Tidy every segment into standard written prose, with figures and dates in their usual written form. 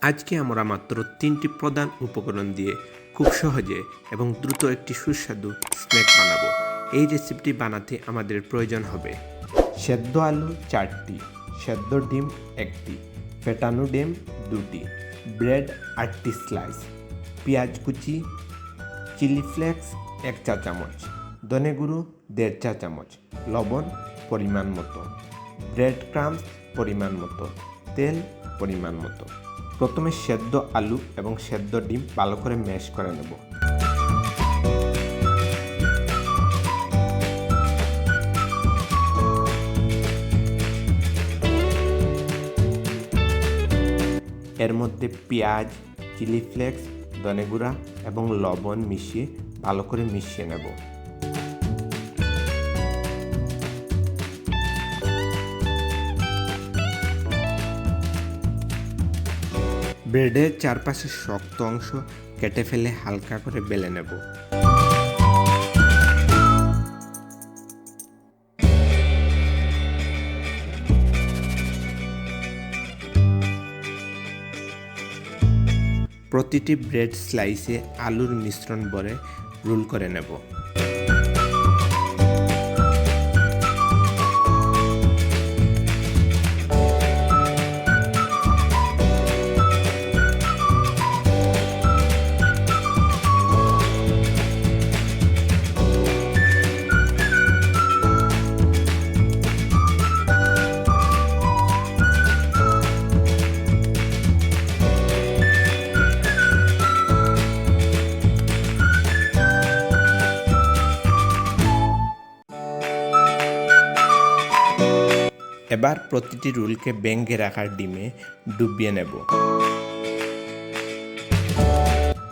আজকে আমরা মাত্র 3টি প্রধান উপকরণ দিয়ে খুব সহজে এবং দ্রুত একটি সুস্বাদু স্ন্যাক বানাবো। এই রেসিপিটি বানাতে আমাদের প্রয়োজন হবে সেদ্ধ আলু 4টি, সেদ্ধ ডিম 1টি, ফেটানো ডিম 2টি, ব্রেড 8টি স্লাইস, পেঁয়াজ কুচি, চিলি ফ্লেক্স 1 চা চামচ, ধনে গুঁড়ো 1.5 চা চামচ, লবণ পরিমাণ মতো, ব্রেড ক্রাম্বস পরিমাণ মতো, তেল পরিমাণ মতো। প্রথমে সেদ্ধ আলু এবং সেদ্ধ ডিম ভালো করে ম্যাশ করে নেব। এর মধ্যে পেঁয়াজ, চিলি ফ্লেক্স, ধনে গুঁড়া এবং লবণ মিশিয়ে ভালো করে মিশিয়ে নেব। ব্রেডের চারপাশে শক্ত অংশ কেটে ফেলে হালকা করে বেলে নেব। প্রতিটি ব্রেড স্লাইসে আলুর মিশ্রণ ভরে রোল করে নেব। এবার প্রতিটি রোলকে ভেঙে রাখা ডিমে ডুবিয়ে নেব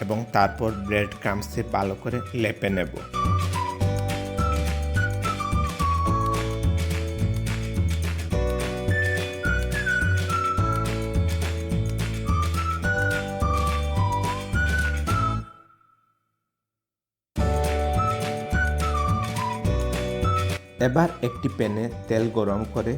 এবং তারপর ব্রেড ক্রাম্বসে ভালো করে লেপে নেব। এবার একটি প্যানে তেল গরম করে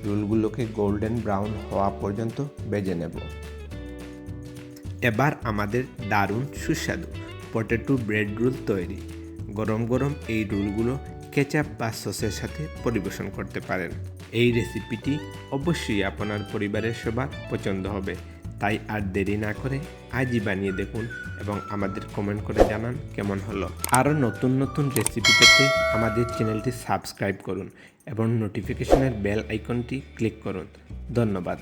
রোলগুলোকে গোল্ডেন ব্রাউন হওয়া পর্যন্ত ভেজে নেব। এবার আমাদের দারুণ সুস্বাদু পটেটো ব্রেড রোল তৈরি। গরম গরম এই রোলগুলো কেচাপ বা সসের সাথে পরিবেশন করতে পারেন। এই রেসিপিটি অবশ্যই আপনার পরিবারের সবার পছন্দ হবে, তাই আর দেরি না করে আজই বানিয়ে দেখুন এবং আমাদের কমেন্ট করে জানান কেমন হলো। আরও নতুন নতুন রেসিপি পেতে আমাদের চ্যানেলটি সাবস্ক্রাইব করুন এবং নোটিফিকেশনের বেল আইকনটি ক্লিক করুন। ধন্যবাদ।